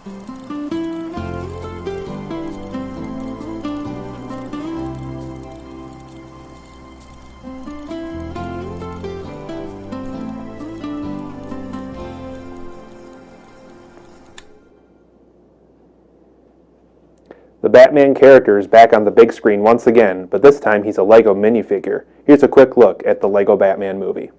The Batman character is back on the big screen once again, but this time he's a Lego minifigure. Here's a quick look at the Lego Batman movie.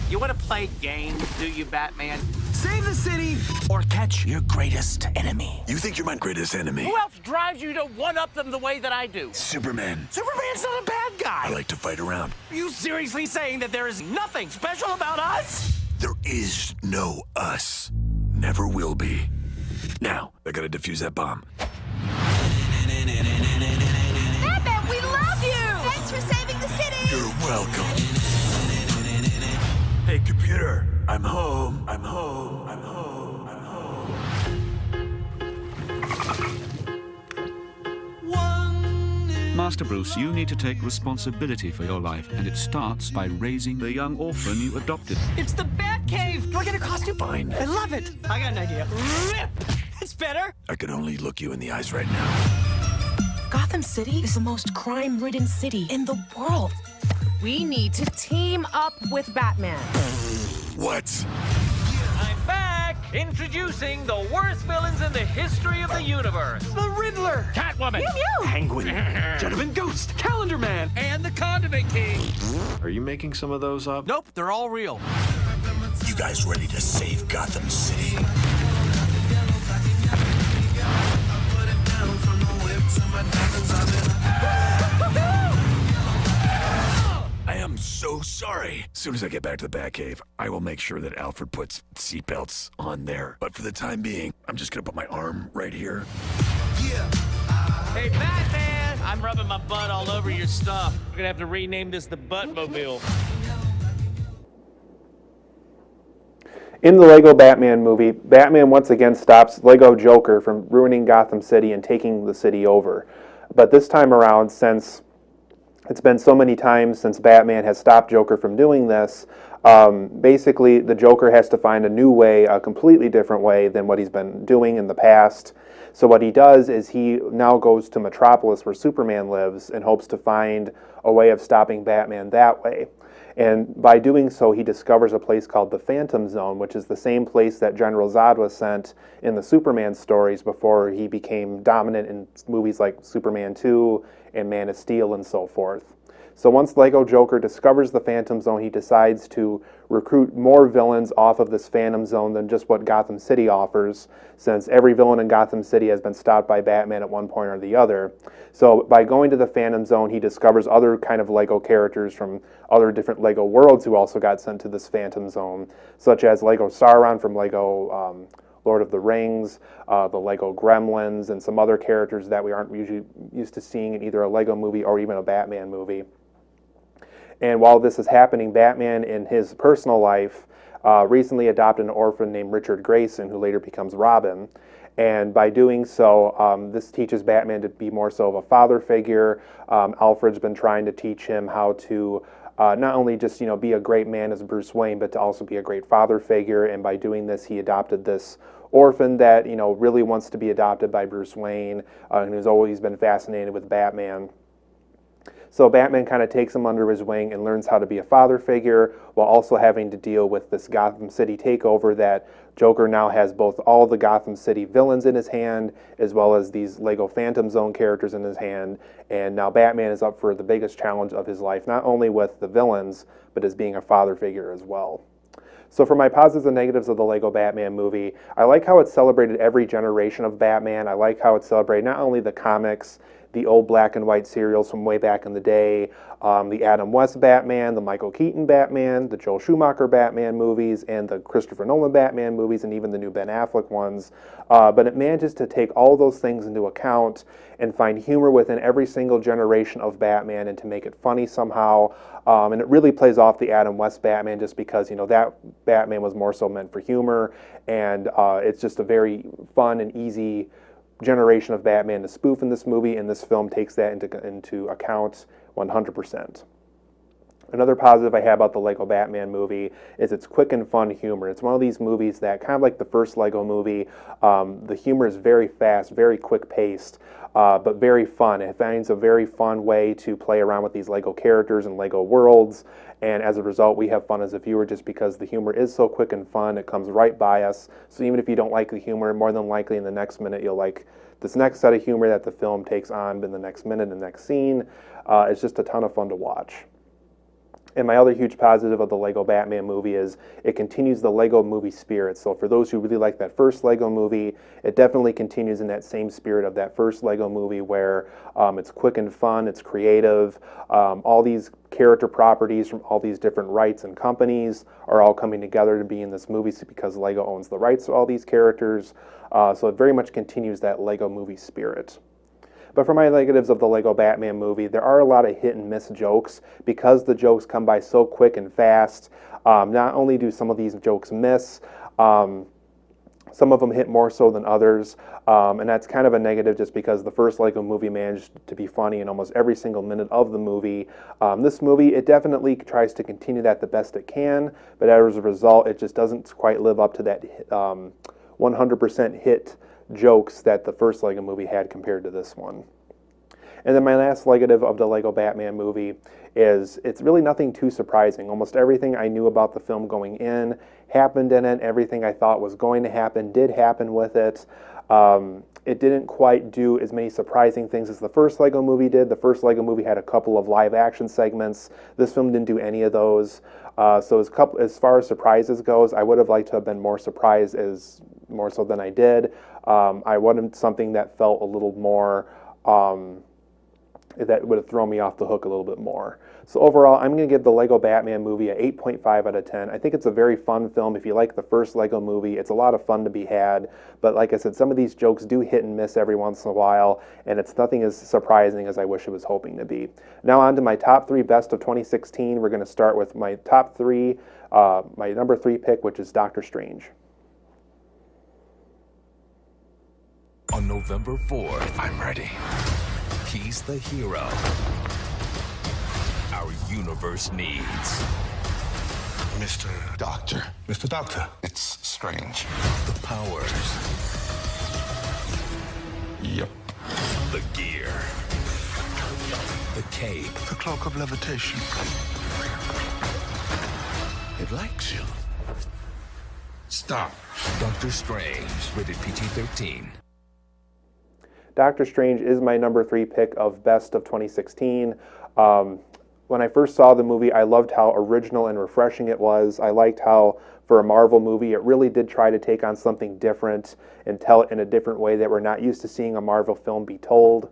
You want to play games, do you, Batman? Save the city or catch your greatest enemy. You think you're my greatest enemy? Who else drives you to one-up them the way that I do? Superman. Superman's not a bad guy. I like to fight around. Are you seriously saying that there is nothing special about us? There is no us. Never will be. Now, I gotta defuse that bomb. Batman, we love you! Thanks for saving the city! You're welcome. Hey, computer. I'm home. I'm home. I'm home. I'm home. Master Bruce, you need to take responsibility for your life, and it starts by raising the young orphan you adopted. It's the Batcave! Do I get a costume? Fine. I love it! I got an idea. Rip! It's better! I could only look you in the eyes right now. Gotham City is the most crime-ridden city in the world. We need to team up with Batman. What? I'm back! Introducing the worst villains in the history of the universe. The Riddler! Catwoman! Mew mew! Penguin! Gentleman Ghost! Calendar Man! And the Condiment King! Are you making some of those up? Nope, they're all real. You guys ready to save Gotham City? I am so sorry. As soon as I get back to the Batcave, I will make sure that Alfred puts seatbelts on there. But for the time being, I'm just gonna put my arm right here. Hey, Batman! I'm rubbing my butt all over your stuff. We're gonna have to rename this the Buttmobile. In the Lego Batman movie, Batman once again stops Lego Joker from ruining Gotham City and taking the city over. But this time around, since it's been so many times since Batman has stopped Joker from doing this, basically the Joker has to find a new way, a completely different way than what he's been doing in the past. So what he does is he now goes to Metropolis where Superman lives and hopes to find a way of stopping Batman that way. And by doing so, he discovers a place called the Phantom Zone, which is the same place that General Zod was sent in the Superman stories before he became dominant in movies like Superman 2 and Man of Steel and so forth. So once Lego Joker discovers the Phantom Zone, he decides to recruit more villains off of this Phantom Zone than just what Gotham City offers, since every villain in Gotham City has been stopped by Batman at one point or the other. So by going to the Phantom Zone, he discovers other kind of Lego characters from other different Lego worlds who also got sent to this Phantom Zone, such as Lego Sauron from Lego Lord of the Rings, the Lego Gremlins, and some other characters that we aren't usually used to seeing in either a Lego movie or even a Batman movie. And while this is happening, Batman in his personal life recently adopted an orphan named Richard Grayson, who later becomes Robin. And by doing so, this teaches Batman to be more so of a father figure. Alfred's been trying to teach him how to not only just be a great man as Bruce Wayne, but to also be a great father figure. And by doing this, he adopted this orphan that really wants to be adopted by Bruce Wayne, and who's always been fascinated with Batman. So Batman kind of takes him under his wing and learns how to be a father figure while also having to deal with this Gotham City takeover that Joker now has both all the Gotham City villains in his hand as well as these Lego Phantom Zone characters in his hand. And now Batman is up for the biggest challenge of his life, not only with the villains, but as being a father figure as well. So for my positives and negatives of the Lego Batman movie, I like how it celebrated every generation of Batman. I like how it celebrated not only the comics, the old black and white serials from way back in the day, the Adam West Batman, the Michael Keaton Batman, the Joel Schumacher Batman movies, and the Christopher Nolan Batman movies, and even the new Ben Affleck ones. But it manages to take all those things into account and find humor within every single generation of Batman and to make it funny somehow. And it really plays off the Adam West Batman just because, that Batman was more so meant for humor. And it's just a very fun and easy generation of Batman to spoof in this movie, and this film takes that into account 100%. Another positive I have about the Lego Batman movie is its quick and fun humor. It's one of these movies that, kind of like the first Lego movie, the humor is very fast, very quick-paced, but very fun. It finds a very fun way to play around with these Lego characters and Lego worlds, and as a result, we have fun as a viewer just because the humor is so quick and fun. It comes right by us, so even if you don't like the humor, more than likely in the next minute you'll like this next set of humor that the film takes on in the next minute, the next scene. It's just a ton of fun to watch. And my other huge positive of the Lego Batman movie is it continues the Lego movie spirit. So for those who really like that first Lego movie, it definitely continues in that same spirit of that first Lego movie where it's quick and fun, it's creative, all these character properties from all these different rights and companies are all coming together to be in this movie because Lego owns the rights to all these characters. So it very much continues that Lego movie spirit. But for my negatives of the Lego Batman movie, there are a lot of hit and miss jokes because the jokes come by so quick and fast. Not only do some of these jokes miss, some of them hit more so than others, and that's kind of a negative just because the first Lego movie managed to be funny in almost every single minute of the movie. This movie, it definitely tries to continue that the best it can, but as a result, it just doesn't quite live up to that 100% hit jokes that the first Lego movie had compared to this one. And then my last negative of the Lego Batman movie is it's really nothing too surprising. Almost everything I knew about the film going in happened in it. Everything I thought was going to happen did happen with it. It didn't quite do as many surprising things as the first Lego movie did. The first Lego movie had a couple of live action segments. This film didn't do any of those. So as far as surprises goes, I would have liked to have been more surprised more so than I did. I wanted something that felt a little more, that would have thrown me off the hook a little bit more. So overall, I'm going to give the Lego Batman movie a 8.5 out of 10. I think it's a very fun film. If you like the first Lego movie, it's a lot of fun to be had. But like I said, some of these jokes do hit and miss every once in a while, and it's nothing as surprising as I wish it was hoping to be. Now on to my top 3 best of 2016. We're going to start with my top 3, my number 3 pick, which is Doctor Strange. On November 4th, I'm ready. He's the hero our universe needs. Mr. Doctor. Mr. Doctor. It's strange. The powers. Yep. The gear. The cape. The cloak of levitation. It likes you. Stop. Doctor Strange, rated PG-13. Doctor Strange is my number 3 pick of best of 2016. When I first saw the movie, I loved how original and refreshing it was. I liked how, for a Marvel movie, it really did try to take on something different and tell it in a different way that we're not used to seeing a Marvel film be told.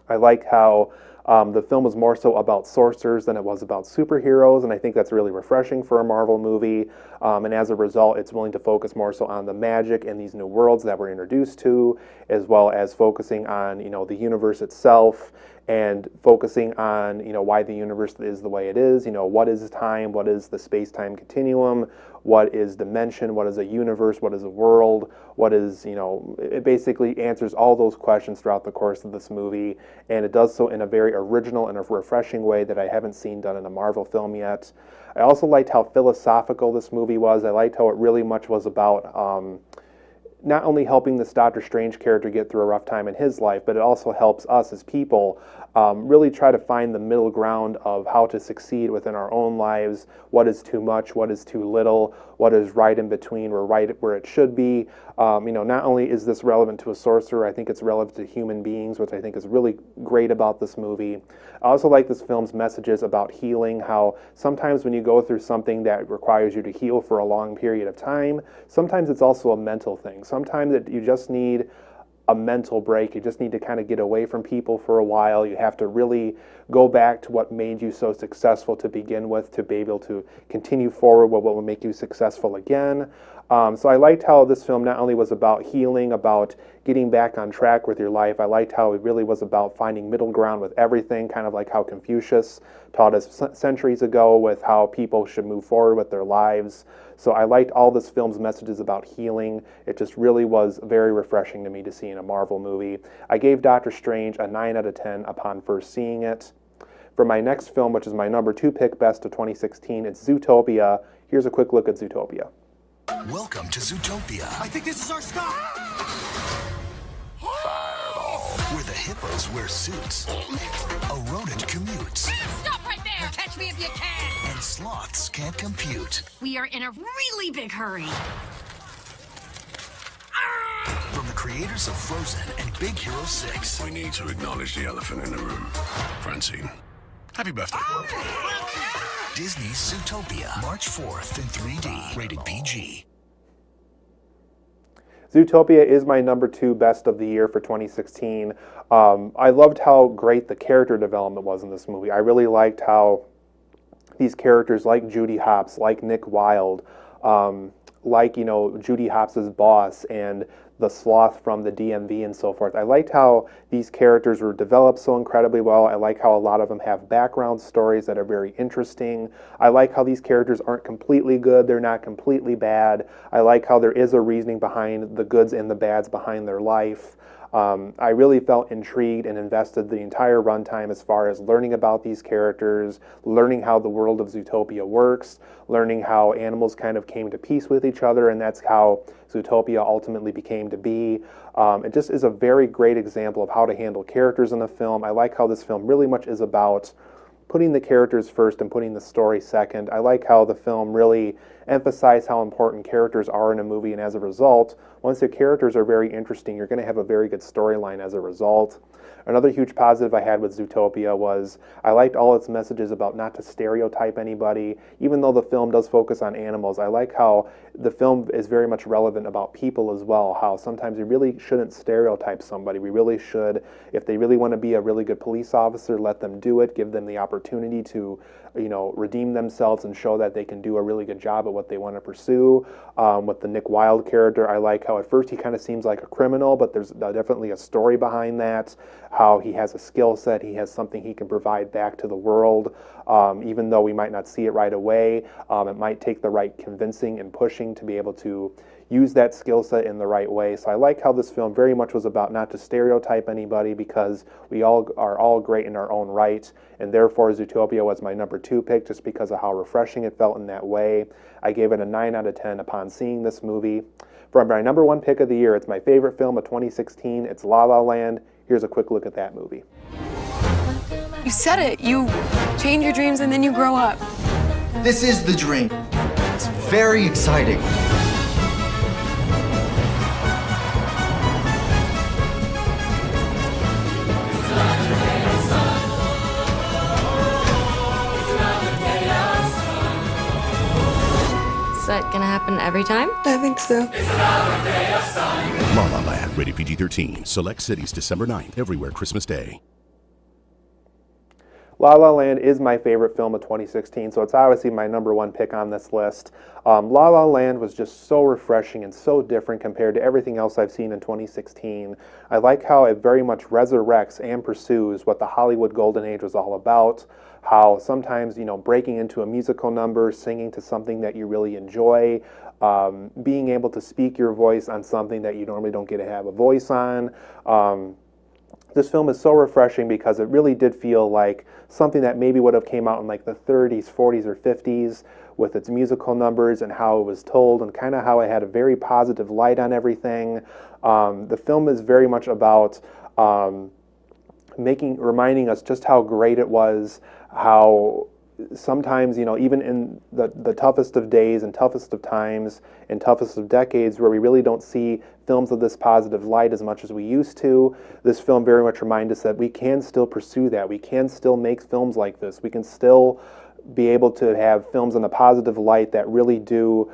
I liked how the film was more so about sorcerers than it was about superheroes, and I think that's really refreshing for a Marvel movie. And as a result, it's willing to focus more so on the magic and these new worlds that we're introduced to, as well as focusing on, the universe itself and focusing on, why the universe is the way it is. What is time? What is the space-time continuum? What is dimension? What is a universe? What is a world? What is, it basically answers all those questions throughout the course of this movie, and it does so in a very original and a refreshing way that I haven't seen done in a Marvel film yet. I also liked how philosophical this movie was. I liked how it really much was about not only helping this Doctor Strange character get through a rough time in his life, but it also helps us as people really try to find the middle ground of how to succeed within our own lives. What is too much? What is too little? What is right in between? We're right where it should be. Not only is this relevant to a sorcerer, I think it's relevant to human beings, which I think is really great about this movie. I also like this film's messages about healing, how sometimes when you go through something that requires you to heal for a long period of time, sometimes it's also a mental thing. Sometimes you just need a mental break. You just need to kind of get away from people for a while. You have to really go back to what made you so successful to begin with to be able to continue forward with what will make you successful again. So I liked how this film not only was about healing, about getting back on track with your life, I liked how it really was about finding middle ground with everything, kind of like how Confucius taught us centuries ago with how people should move forward with their lives. So I liked all this film's messages about healing. It just really was very refreshing to me to see in a Marvel movie. I gave Doctor Strange a 9 out of 10 upon first seeing it. For my next film, which is my number 2 pick, best of 2016, it's Zootopia. Here's a quick look at Zootopia. Welcome to Zootopia. I think this is our stop. Where the hippos wear suits, a rodent commutes, Stop right there! Catch me if you can! and sloths can't compute. We are in a really big hurry. From the creators of Frozen and Big Hero 6. We need to acknowledge the elephant in the room. Francine, happy birthday. Disney's Zootopia, March 4th in 3D, rated PG. Zootopia is my number 2 best of the year for 2016. I loved how great the character development was in this movie. I really liked how these characters like Judy Hopps, like Nick Wilde, like, Judy Hopps' boss and the sloth from the DMV and so forth. I liked how these characters were developed so incredibly well. I like how a lot of them have background stories that are very interesting. I like how these characters aren't completely good, they're not completely bad. I like how there is a reasoning behind the goods and the bads behind their life. I really felt intrigued and invested the entire runtime as far as learning about these characters, learning how the world of Zootopia works, learning how animals kind of came to peace with each other, and that's how Zootopia ultimately became to be. It just is a very great example of how to handle characters in a film. I like how this film really much is about putting the characters first and putting the story second. I like how the film really emphasized how important characters are in a movie, and as a result, once the characters are very interesting, you're going to have a very good storyline as a result. Another huge positive I had with Zootopia was I liked all its messages about not to stereotype anybody. Even though the film does focus on animals, I like how the film is very much relevant about people as well, how sometimes we really shouldn't stereotype somebody. We really should, if they really want to be a really good police officer, let them do it, give them the opportunity to, redeem themselves and show that they can do a really good job at what they want to pursue. With the Nick Wilde character, I like how at first he kind of seems like a criminal, but there's definitely a story behind that, how he has a skill set, he has something he can provide back to the world. Even though we might not see it right away, it might take the right convincing and pushing to be able to use that skill set in the right way. So I like how this film very much was about not to stereotype anybody, because we all are all great in our own right, and therefore Zootopia was my number 2 pick just because of how refreshing it felt in that way. I gave it a 9 out of 10 upon seeing this movie. For my number 1 pick of the year, it's my favorite film of 2016. It's La La Land. Here's a quick look at that movie. You said it. You change your dreams and then you grow up. This is the dream. It's very exciting. Is that gonna happen every time? I think so. La La Land, rated PG-13. Select cities December 9th, everywhere Christmas Day. La La Land is my favorite film of 2016, so it's obviously my number 1 pick on this list. La La Land was just so refreshing and so different compared to everything else I've seen in 2016. I like how it very much resurrects and pursues what the Hollywood Golden Age was all about, how sometimes, breaking into a musical number, singing to something that you really enjoy, being able to speak your voice on something that you normally don't get to have a voice on. This film is so refreshing because it really did feel like something that maybe would have came out in like the 30s, 40s, or 50s with its musical numbers and how it was told and kind of how it had a very positive light on everything. The film is very much about reminding us just how great it was, how sometimes, even in the toughest of days and toughest of times and toughest of decades where we really don't see films of this positive light as much as we used to, this film very much reminds us that we can still pursue that. We can still make films like this. We can still be able to have films in a positive light that really do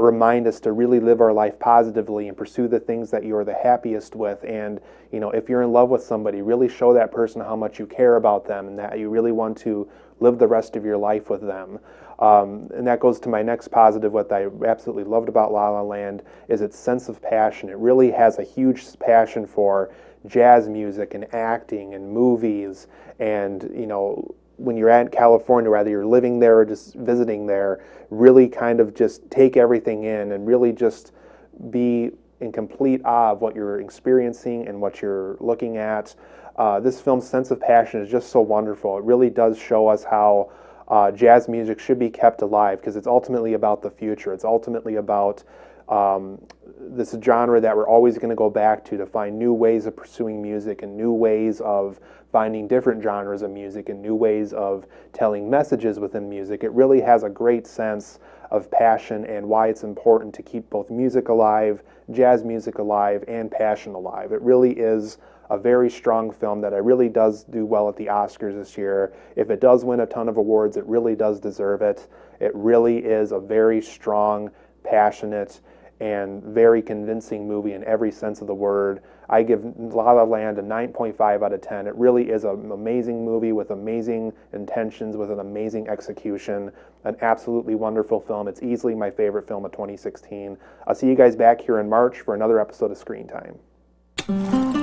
remind us to really live our life positively and pursue the things that you're the happiest with. And, if you're in love with somebody, really show that person how much you care about them and that you really want to live the rest of your life with them. And that goes to my next positive. What I absolutely loved about La La Land is its sense of passion. It really has a huge passion for jazz music and acting and movies. And, when you're at California, whether you're living there or just visiting there, really kind of just take everything in and really just be in complete awe of what you're experiencing and what you're looking at. This film's sense of passion is just so wonderful. It really does show us how jazz music should be kept alive, because it's ultimately about the future. It's ultimately about this genre that we're always going to go back to find new ways of pursuing music and new ways of finding different genres of music and new ways of telling messages within music. It really has a great sense of passion and why it's important to keep both music alive, jazz music alive, and passion alive. It really is a very strong film that really does do well at the Oscars this year. If it does win a ton of awards, it really does deserve it. It really is a very strong, passionate, and very convincing movie in every sense of the word. I give La La Land a 9.5 out of 10. It really is an amazing movie with amazing intentions, with an amazing execution, an absolutely wonderful film. It's easily my favorite film of 2016. I'll see you guys back here in March for another episode of Screen Time.